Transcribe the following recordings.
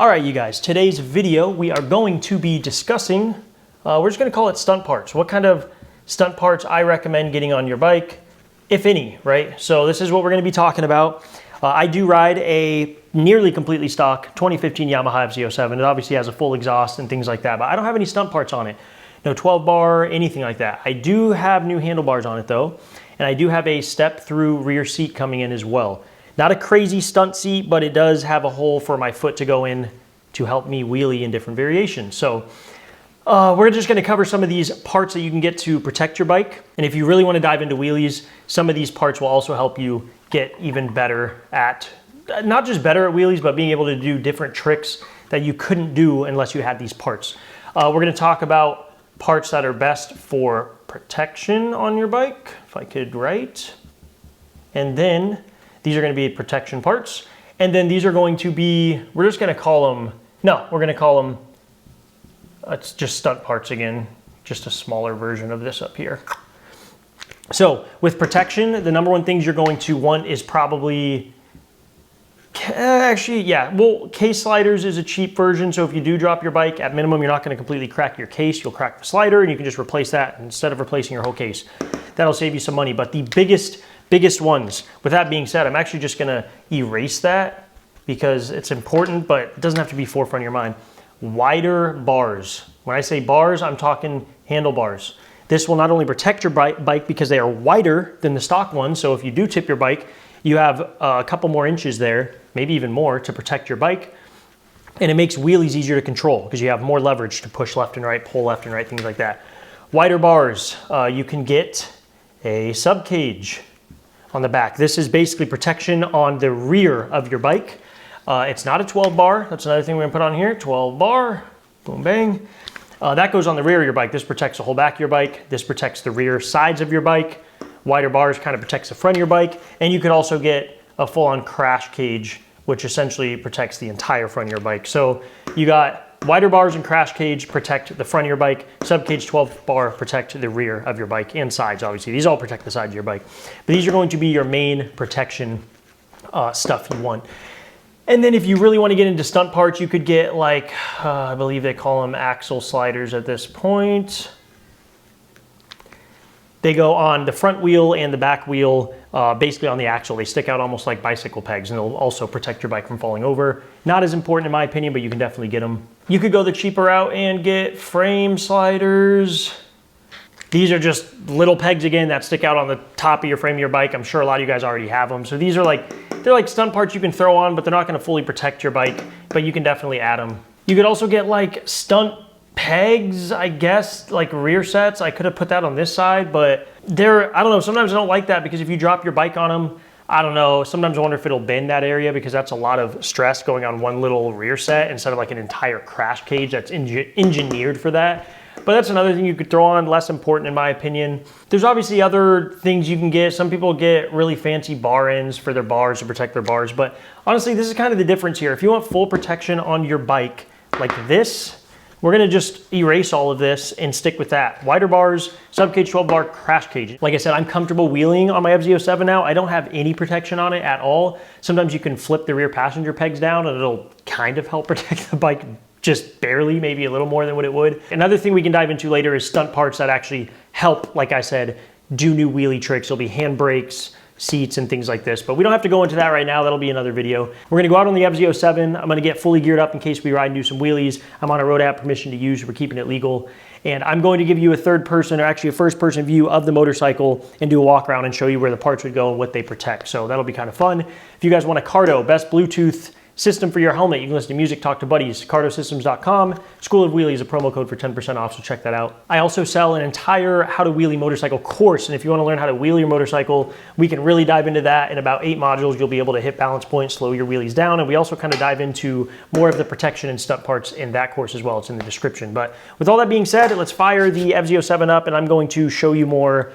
All right, you guys, today's video, we are going to be discussing, we're just gonna call it stunt parts. What kind of stunt parts I recommend getting on your bike, if any, right? So this is what we're gonna be talking about. I do ride a nearly completely stock 2015 Yamaha FZ07. It obviously has a full exhaust and things like that, but I don't have any stunt parts on it. No 12 bar, anything like that. I do have new handlebars on it though, and I do have a step through rear seat coming in as well. Not a crazy stunt seat, but it does have a hole for my foot to go in to help me wheelie in different variations. So we're just gonna cover some of these parts that you can get to protect your bike. And if you really wanna dive into wheelies, some of these parts will also help you get even better at, not just better at wheelies, but being able to do different tricks that you couldn't do unless you had these parts. We're gonna talk about parts that are best for protection on your bike, if I could write. And then these are gonna be protection parts. And then these are going to be, we're just gonna call them, we're gonna call them, it's just stunt parts again, just a smaller version of this up here. So with protection, the number one things you're going to want is probably, case sliders is a cheap version. So if you do drop your bike, at minimum, you're not gonna completely crack your case, you'll crack the slider and you can just replace that instead of replacing your whole case. That'll save you some money. But the biggest ones, with that being said, I'm actually just gonna erase that because it's important, but it doesn't have to be forefront of your mind. Wider bars. When I say bars, I'm talking handlebars. This will not only protect your bike because they are wider than the stock ones, so if you do tip your bike, you have a couple more inches there, maybe even more, to protect your bike. And it makes wheelies easier to control because you have more leverage to push left and right, pull left and right, things like that. Wider bars, you can get a sub cage on the back. This is basically protection on the rear of your bike. It's not a 12 bar. That's another thing we're gonna put on here. 12 bar, boom, bang. That goes on the rear of your bike. This protects the whole back of your bike. This protects the rear sides of your bike. Wider bars kind of protects the front of your bike. And you could also get a full-on crash cage, which essentially protects the entire front of your bike. So you got wider bars and crash cage protect the front of your bike. Sub cage 12 bar protect the rear of your bike and sides, obviously. These all protect the sides of your bike. But these are going to be your main protection stuff you want. And then if you really want to get into stunt parts, you could get like, I believe they call them axle sliders at this point. They go on the front wheel and the back wheel, basically on the axle. They stick out almost like bicycle pegs and they'll also protect your bike from falling over. Not as important in my opinion, but you can definitely get them. You could go the cheaper route and get frame sliders. These are just little pegs again that stick out on the top of your frame of your bike. I'm sure a lot of you guys already have them. So these are they're like stunt parts you can throw on, but they're not gonna fully protect your bike, but you can definitely add them. You could also get like stunt pegs, I guess, like rear sets. I could have put that on this side, but I don't know, sometimes I don't like that because if you drop your bike on them, I don't know, sometimes I wonder if it'll bend that area because that's a lot of stress going on one little rear set instead of like an entire crash cage that's engineered for that. But that's another thing you could throw on, less important in my opinion. There's obviously other things you can get. Some people get really fancy bar ends for their bars to protect their bars, but honestly, this is kind of the difference here. If you want full protection on your bike like this, we're gonna just erase all of this and stick with that. Wider bars, sub cage 12 bar, crash cage. Like I said, I'm comfortable wheeling on my FZ07 now. I don't have any protection on it at all. Sometimes you can flip the rear passenger pegs down and it'll kind of help protect the bike just barely, maybe a little more than what it would. Another thing we can dive into later is stunt parts that actually help, like I said, do new wheelie tricks. There'll be hand brakes, seats, and things like this, but we don't have to go into that right now. That'll be another video. We're gonna go out on the FZ07. I'm gonna get fully geared up in case we ride and do some wheelies. I'm on a road app permission to use, we're keeping it legal. And I'm going to give you a third person, or actually a first person view of the motorcycle and do a walk around and show you where the parts would go and what they protect. So that'll be kind of fun. If you guys want a Cardo, best Bluetooth system for your helmet, you can listen to music, talk to buddies, cardosystems.com. School of Wheelie is a promo code for 10% off, so check that out. I also sell an entire how to wheelie motorcycle course, and if you want to learn how to wheelie your motorcycle, we can really dive into that in about 8 modules. You'll be able to hit balance points, slow your wheelies down, and we also kind of dive into more of the protection and stunt parts in that course as well. It's in the description. But with all that being said, let's fire the FZ07 up, and I'm going to show you more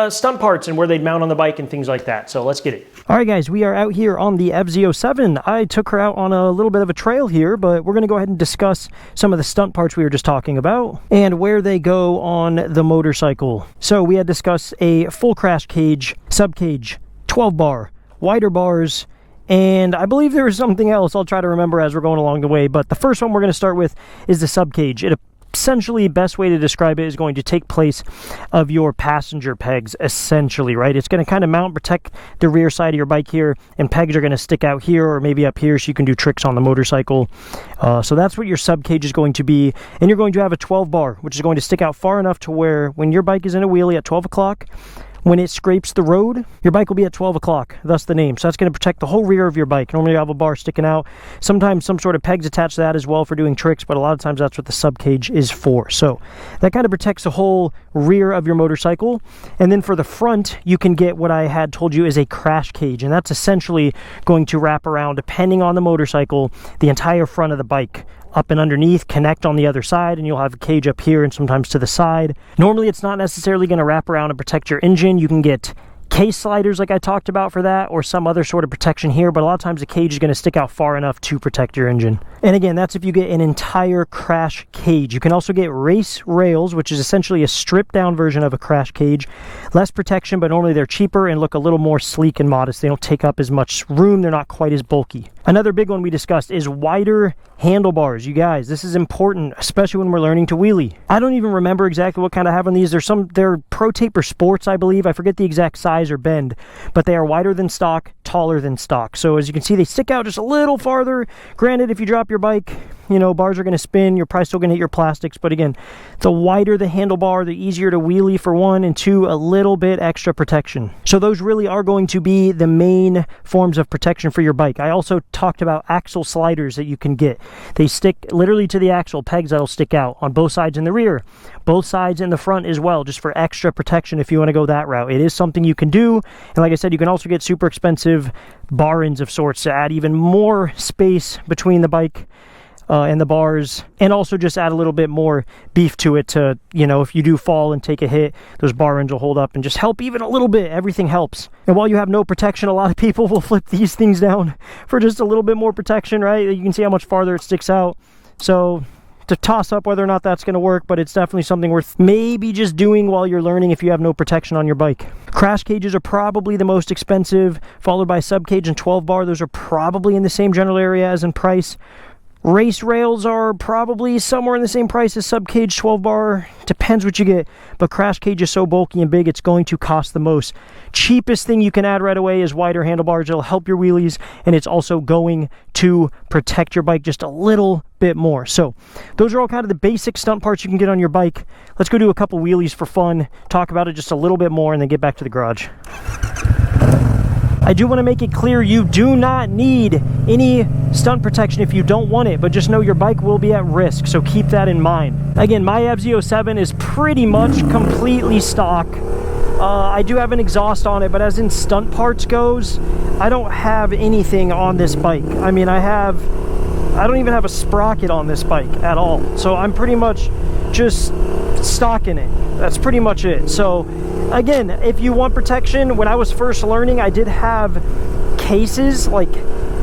stunt parts and where they'd mount on the bike and things like that. So let's get it. All right, guys, we are out here on the FZ07. I took her out on a little bit of a trail here, but we're going to go ahead and discuss some of the stunt parts we were just talking about and where they go on the motorcycle. So we had discussed a full crash cage, sub cage, 12 bar, wider bars, and I believe there is something else I'll try to remember as we're going along the way, but the first one we're going to start with is the sub cage. It essentially, best way to describe it is going to take place of your passenger pegs, essentially, right? It's going to kind of mount, protect the rear side of your bike here, and pegs are going to stick out here or maybe up here so you can do tricks on the motorcycle. So that's what your sub cage is going to be, and you're going to have a 12 bar, which is going to stick out far enough to where when your bike is in a wheelie at 12 o'clock, when it scrapes the road, your bike will be at 12 o'clock, thus the name. So that's going to protect the whole rear of your bike. Normally you have a bar sticking out. Sometimes some sort of pegs attached to that as well for doing tricks, but a lot of times that's what the sub cage is for. So that kind of protects the whole rear of your motorcycle. And then for the front, you can get what I had told you is a crash cage. And that's essentially going to wrap around, depending on the motorcycle, the entire front of the bike. Up and underneath, connect on the other side, and you'll have a cage up here and sometimes to the side. Normally it's not necessarily going to wrap around and protect your engine. You can get case sliders like I talked about for that, or some other sort of protection here, but a lot of times the cage is going to stick out far enough to protect your engine. And again, that's if you get an entire crash cage. You can also get race rails, which is essentially a stripped down version of a crash cage. Less protection, but normally they're cheaper and look a little more sleek and modest. They don't take up as much room. They're not quite as bulky. Another big one we discussed is wider handlebars. You guys, this is important, especially when we're learning to wheelie. I don't even remember exactly what kind I have on these. They're Pro Taper Sports, I believe. I forget the exact size or bend, but they are wider than stock, taller than stock. So as you can see, they stick out just a little farther. Granted, if you drop your bike, you know, bars are going to spin. You're probably still going to hit your plastics, but again, the wider the handlebar, the easier to wheelie for one, and two, a little bit extra protection. So those really are going to be the main forms of protection for your bike. I also talked about axle sliders that you can get. They stick literally to the axle, pegs that'll stick out on both sides in the rear, both sides in the front as well, just for extra protection if you want to go that route. It is something you can do, and like I said, you can also get super expensive bar ends of sorts to add even more space between the bike and the bars, and also just add a little bit more beef to it to, you know, if you do fall and take a hit, those bar ends will hold up and just help even a little bit. Everything helps. And while you have no protection, a lot of people will flip these things down for just a little bit more protection, right? You can see how much farther it sticks out. So to toss up whether or not that's going to work, but it's definitely something worth maybe just doing while you're learning if you have no protection on your bike. Crash cages are probably the most expensive, followed by sub cage and 12 bar. Those are probably in the same general area as in price. Race rails are probably somewhere in the same price as sub cage, 12 bar, depends what you get, but crash cage is so bulky and big it's going to cost the most. Cheapest thing you can add right away is wider handlebars. It'll help your wheelies, and it's also going to protect your bike just a little bit more. So those are all kind of the basic stunt parts you can get on your bike. Let's go do a couple wheelies for fun, talk about it just a little bit more, and then get back to the garage. I do want to make it clear you do not need any stunt protection if you don't want it, but just know your bike will be at risk, so keep that in mind. Again, my FZ07 is pretty much completely stock. I do have an exhaust on it, but as in stunt parts goes, I don't have anything on this bike. I mean, I don't even have a sprocket on this bike at all. So I'm pretty much just stocking it. That's pretty much it. So again, if you want protection, when I was first learning, I did have cases, like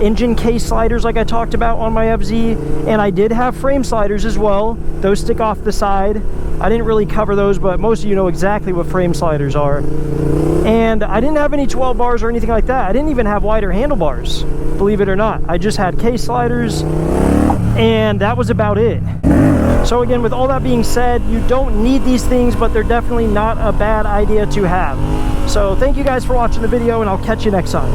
engine case sliders like I talked about on my FZ, and I did have frame sliders as well. Those stick off the side. I didn't really cover those, but most of you know exactly what frame sliders are. And I didn't have any 12 bars or anything like that. I didn't even have wider handlebars, believe it or not. I just had case sliders, and that was about it. So again, with all that being said, you don't need these things, but they're definitely not a bad idea to have. So thank you guys for watching the video, and I'll catch you next time.